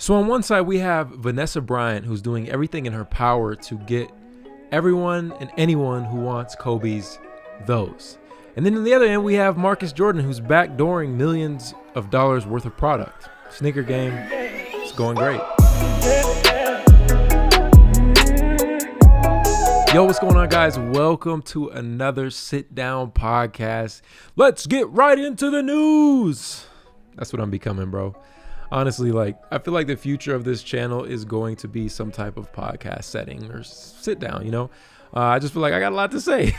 So on one side, we have Vanessa Bryant, who's doing everything in her power to get everyone and anyone who wants Kobe's those. And then on the other end, we have Marcus Jordan, who's backdooring millions of dollars worth of product. Sneaker game, it's going great. Yo, what's going on, guys? Welcome to another sit down podcast. Let's get right into the news. That's what I'm becoming, bro. Honestly, I feel like the future of this channel is going to be some type of podcast setting or sit down, I just feel like I got a lot to say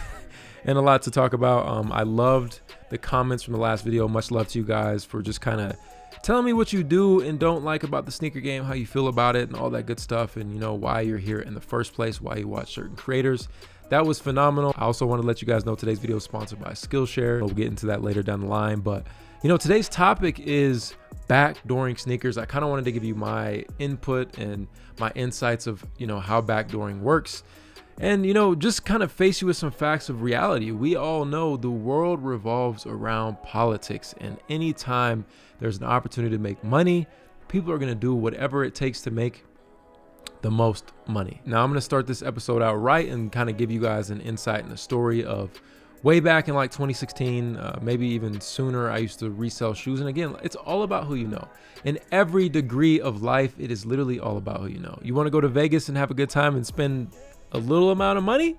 and a lot to talk about. I loved the comments from the last video. Much love to you guys for just kind of telling me what you do and don't like about the sneaker game, how you feel about it and all that good stuff, and why you're here in the first place, why you watch certain creators. That was phenomenal. I also want to let you guys know today's video is sponsored by Skillshare. We'll get into that later down the line, but today's topic is backdooring sneakers. I kind of wanted to give you my input and my insights of how backdooring works, and just kind of face you with some facts of reality. We all know the world revolves around politics, and anytime there's an opportunity to make money, people are going to do whatever it takes to make the most money. Now I'm going to start this episode out right and kind of give you guys an insight and a story of way back in 2016, maybe even sooner. I used to resell shoes, and again, it's all about who you know. In every degree of life, it is literally all about who you know. You want to go to Vegas and have a good time and spend a little amount of money?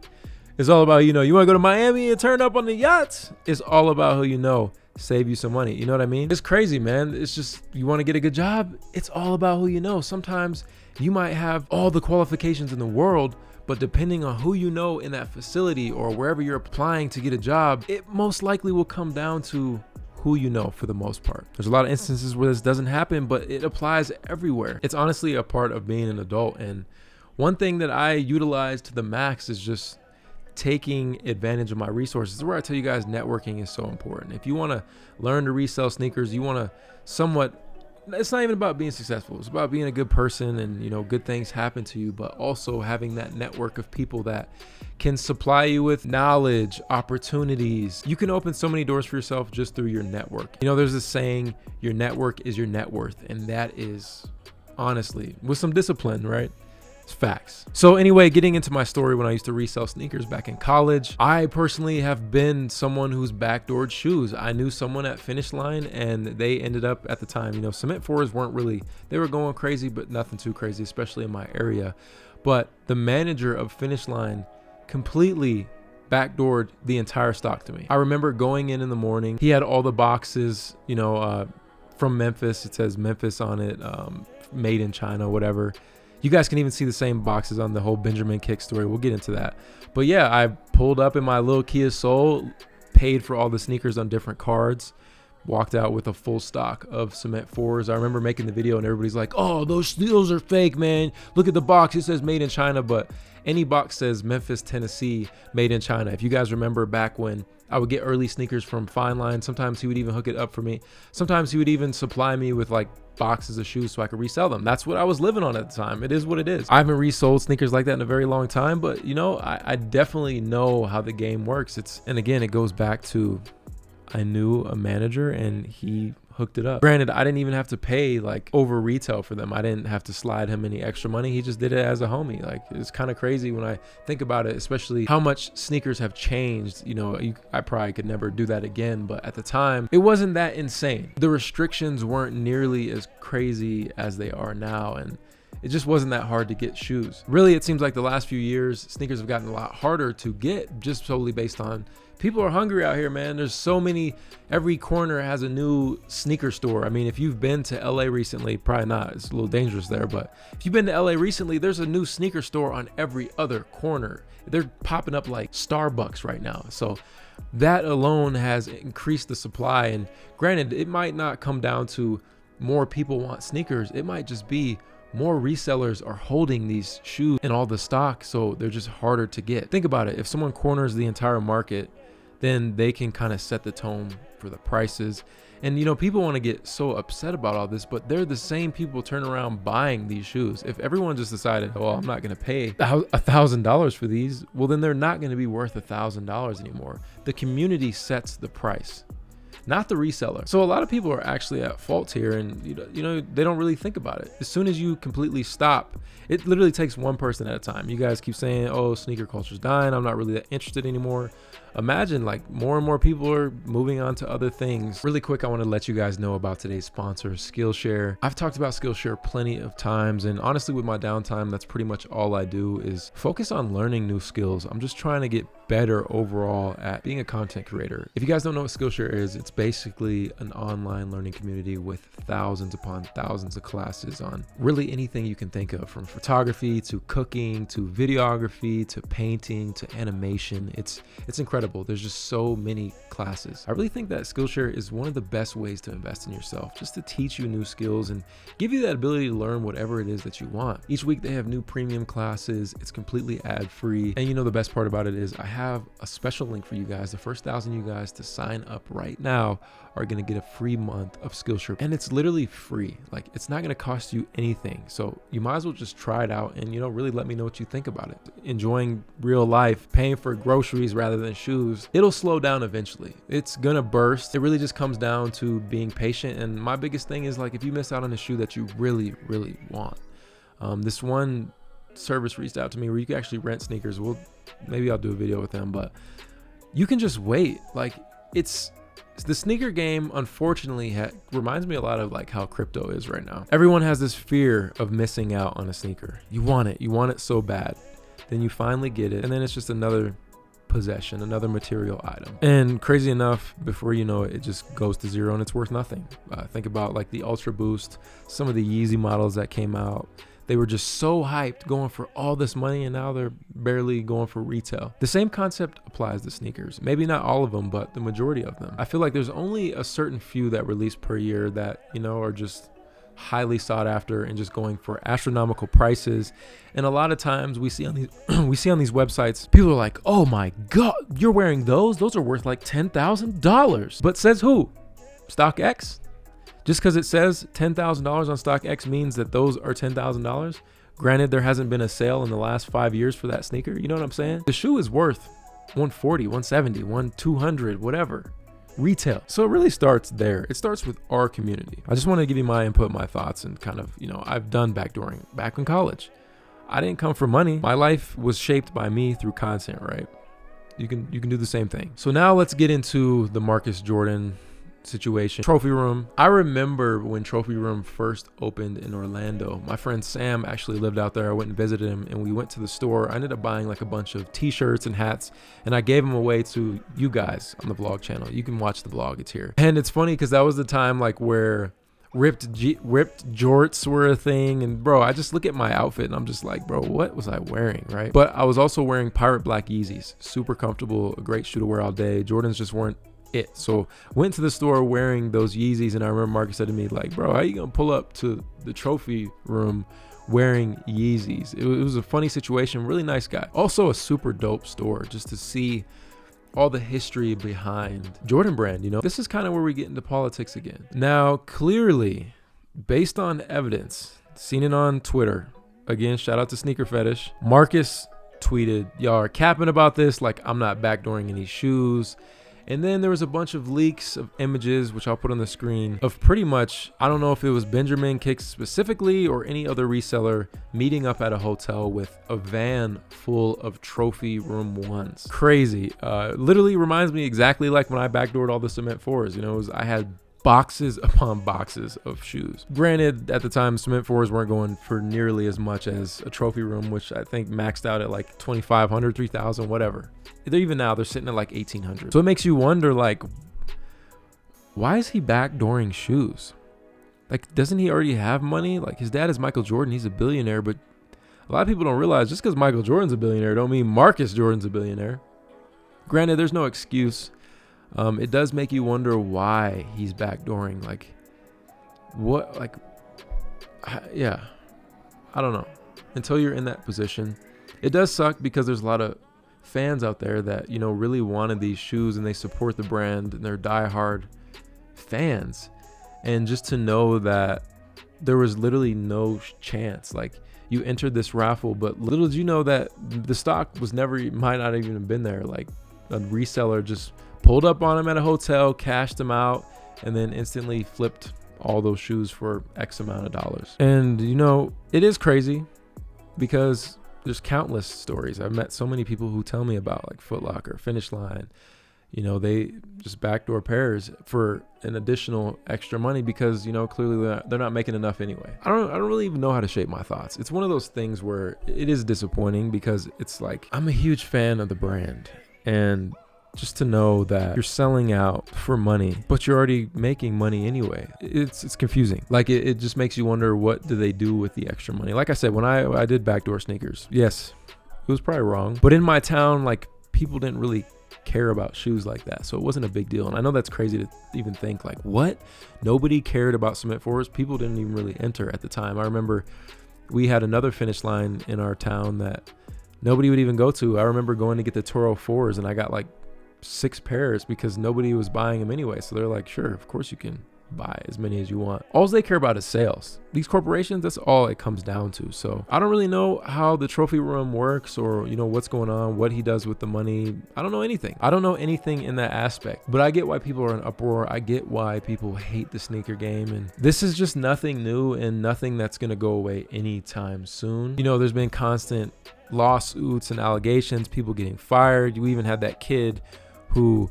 It's all about You want to go to Miami and turn up on the yachts? It's all about who you know. Save you some money. You know what I mean? It's crazy, man. It's just, you want to get a good job? It's all about who you know. Sometimes you might have all the qualifications in the world, but depending on who you know in that facility or wherever you're applying to get a job, it most likely will come down to who you know for the most part. There's a lot of instances where this doesn't happen, but it applies everywhere. It's honestly a part of being an adult. And one thing that I utilize to the max is just taking advantage of my resources. Where I tell you guys, networking is so important. If you want to learn to resell sneakers, you want to it's not even about being successful. It's about being a good person and, good things happen to you, but also having that network of people that can supply you with knowledge, opportunities. You can open so many doors for yourself just through your network. There's this saying, your network is your net worth. And that is honestly, with some discipline, right? It's facts. So anyway, getting into my story, when I used to resell sneakers back in college, I personally have been someone who's backdoored shoes. I knew someone at Finish Line, and they ended up at the time, cement fours weren't really, they were going crazy, but nothing too crazy, especially in my area. But the manager of Finish Line completely backdoored the entire stock to me. I remember going in the morning. He had all the boxes, from Memphis. It says Memphis on it, made in China, whatever. You guys can even see the same boxes on the whole Benjamin Kick story. We'll get into that. But yeah, I pulled up in my little Kia Soul, paid for all the sneakers on different cards, walked out with a full stock of cement fours. I remember making the video and everybody's like, oh, those are fake, man. Look at the box. It says made in China, but any box says Memphis, Tennessee, made in China. If you guys remember back when I would get early sneakers from Fine Line, sometimes he would even hook it up for me. Sometimes he would even supply me with boxes of shoes so I could resell them. That's what I was living on at the time. It is what it is. I haven't resold sneakers like that in a very long time, but I definitely know how the game works. And again, it goes back to, I knew a manager and he hooked it up. Granted, I didn't even have to pay over retail for them. I didn't have to slide him any extra money. He just did it as a homie. It's kind of crazy when I think about it, especially how much sneakers have changed. I probably could never do that again, but at the time it wasn't that insane. The restrictions weren't nearly as crazy as they are now, and it just wasn't that hard to get shoes. Really, it seems like the last few years, sneakers have gotten a lot harder to get, just solely based on people are hungry out here, man. There's so many, every corner has a new sneaker store. I mean, if you've been to LA recently, probably not, it's a little dangerous there, but if you've been to LA recently, there's a new sneaker store on every other corner. They're popping up like Starbucks right now. So that alone has increased the supply. And granted, it might not come down to more people want sneakers. It might just be more resellers are holding these shoes in all the stock, so they're just harder to get. Think about it. If someone corners the entire market, then they can kind of set the tone for the prices. And people want to get so upset about all this, but they're the same people turn around buying these shoes. If everyone just decided, well, I'm not going to pay $1,000 for these, well, then they're not going to be worth $1,000 anymore. The community sets the price. not the reseller. So a lot of people are actually at fault here, and you know they don't really think about it. As soon as you completely stop, it literally takes one person at a time. You guys keep saying, oh, sneaker culture's dying, I'm not really that interested anymore. Imagine like more and more people are moving on to other things. Really quick, I want to let you guys know about today's sponsor, Skillshare. I've talked about Skillshare plenty of times, and honestly with my downtime, that's pretty much all I do is focus on learning new skills. I'm just trying to get better overall at being a content creator. If you guys don't know what Skillshare is, it's basically an online learning community with thousands upon thousands of classes on really anything you can think of, from photography to cooking to videography to painting to animation. It's incredible. There's just so many classes. I really think that Skillshare is one of the best ways to invest in yourself, just to teach you new skills and give you that ability to learn whatever it is that you want. Each week they have new premium classes. It's completely ad-free. And you know the best part about it is I have a special link for you guys. The first 1,000 you guys to sign up right now are going to get a free month of Skillshare, and it's literally free. Like, it's not going to cost you anything, so you might as well just try it out and really let me know what you think about it. Enjoying real life, paying for groceries rather than shoes. It'll slow down eventually. It's gonna burst. It really just comes down to being patient, and my biggest thing is, like, if you miss out on a shoe that you really want, this one service reached out to me where you can actually rent sneakers. Maybe I'll do a video with them, but you can just wait. Like, it's the sneaker game, unfortunately, reminds me a lot of like how crypto is right now. Everyone has this fear of missing out on a sneaker. You want it so bad, then you finally get it, and then it's just another possession, another material item, and crazy enough, before you know it, it just goes to zero and it's worth nothing. Think about like the Ultra Boost, some of the Yeezy models that came out. They were just so hyped, going for all this money, and now they're barely going for retail. The same concept applies to sneakers. Maybe not all of them, but the majority of them. I feel like there's only a certain few that release per year that, are just highly sought after and just going for astronomical prices. And a lot of times we see on these websites, people are like, oh my God, you're wearing those? Those are worth like $10,000. But says who? StockX? Just because it says $10,000 on StockX means that those are $10,000. Granted, there hasn't been a sale in the last 5 years for that sneaker. You know what I'm saying? The shoe is worth $140, $170, $200, whatever. Retail. So it really starts there. It starts with our community. I just want to give you my input, my thoughts, and kind of, I've done backdooring back in college. I didn't come for money. My life was shaped by me through content, right? You can do the same thing. So now let's get into the Marcus Jordan situation. Trophy Room. I remember when Trophy Room first opened in Orlando. My friend Sam actually lived out there. I went and visited him, and we went to the store. I ended up buying like a bunch of t-shirts and hats, and I gave them away to you guys on the vlog channel. You can watch the vlog, it's here. And it's funny because that was the time like where ripped jorts were a thing, and bro, I just look at my outfit and I'm just like, bro, what was I wearing, right? But I was also wearing pirate black Yeezys. Super comfortable, a great shoe to wear all day. Jordans just weren't it. So went to the store wearing those Yeezys, and I remember Marcus said to me like, bro, how you gonna pull up to the Trophy Room wearing Yeezys? It was a funny situation. Really nice guy. Also a super dope store, just to see all the history behind Jordan Brand. This is kind of where we get into politics again. Now, clearly, based on evidence, seen it on Twitter, again, shout out to Sneaker Fetish, Marcus tweeted, y'all are capping about this, like I'm not backdooring any shoes. And then there was a bunch of leaks of images, which I'll put on the screen, of pretty much, I don't know if it was Benjamin Kicks specifically or any other reseller, meeting up at a hotel with a van full of Trophy Room 1s. Crazy. Literally reminds me exactly like when I backdoored all the Cement 4s. I had boxes upon boxes of shoes. Granted, at the time, Cement 4s weren't going for nearly as much as a Trophy Room, which I think maxed out at like 2,500, 3,000, whatever. Even now, they're sitting at like 1,800. So it makes you wonder, like, why is he backdooring shoes? Like, doesn't he already have money? Like, his dad is Michael Jordan. He's a billionaire, but a lot of people don't realize just because Michael Jordan's a billionaire don't mean Marcus Jordan's a billionaire. Granted, there's no excuse. It does make you wonder why he's backdooring. Like, what? Like, yeah, I don't know. Until you're in that position, it does suck because there's a lot of fans out there that really wanted these shoes, and they support the brand and they're diehard fans. And just to know that there was literally no chance, like, you entered this raffle, but little did you know that the stock was might not even have been there. Like, a reseller just pulled up on them at a hotel, cashed them out, and then instantly flipped all those shoes for X amount of dollars. And you know, it is crazy because there's countless stories. I've met so many people who tell me about like Foot Locker, Finish Line. You know, they just backdoor pairs for an additional extra money because, you know, clearly they're not making enough anyway. I don't really even know how to shape my thoughts. It's one of those things where it is disappointing because it's like, I'm a huge fan of the brand, and just to know that you're selling out for money, but you're already making money anyway, it's confusing. Like it just makes you wonder, what do they do with the extra money? Like I said, when I did backdoor sneakers, yes, it was probably wrong, but in my town, like, people didn't really care about shoes like that, so it wasn't a big deal. And I know that's crazy to even think, like, what? Nobody cared about cement fours? People didn't even really enter at the time. I remember we had another Finish Line in our town that nobody would even go to. I remember going to get the Toro 4s, and I got like 6 pairs because nobody was buying them anyway. So they're like, sure, of course you can buy as many as you want. All they care about is sales. These corporations, that's all it comes down to. So I don't really know how the trophy room works, or, you know, what's going on, what he does with the money. I don't know anything. I don't know anything in that aspect, but I get why people are in uproar. I get why people hate the sneaker game, and this is just nothing new and nothing that's going to go away anytime soon. You know, there's been constant lawsuits and allegations, people getting fired. You even had that kid who,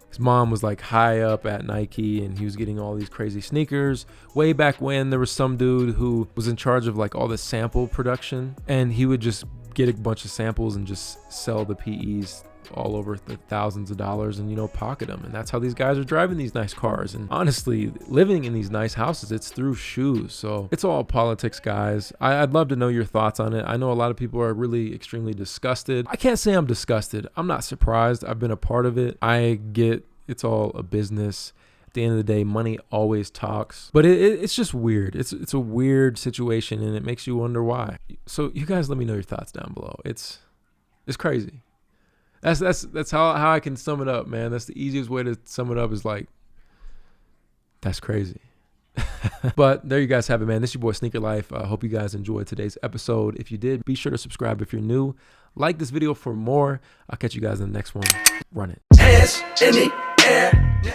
his mom was like high up at Nike, and he was getting all these crazy sneakers. Way back when, there was some dude who was in charge of like all the sample production, and he would just get a bunch of samples and just sell the PEs all over the thousands of dollars and, you know, pocket them. And that's how these guys are driving these nice cars and honestly living in these nice houses. It's through shoes. So it's all politics, guys. I'd love to know your thoughts on it. I know a lot of people are really extremely disgusted. I can't say I'm disgusted. I'm not surprised. I've been a part of it. I get it's all a business. At the end of the day, money always talks, but it's just weird. It's a weird situation, and it makes you wonder why. So you guys, let me know your thoughts down below. It's crazy. That's how I can sum it up, man. That's the easiest way to sum it up, is like, that's crazy. But there you guys have it, man. This is your boy Sneaker Life. I hope you guys enjoyed today's episode. If you did, be sure to subscribe if you're new. Like this video for more. I'll catch you guys in the next one. Run it. Hands in the air.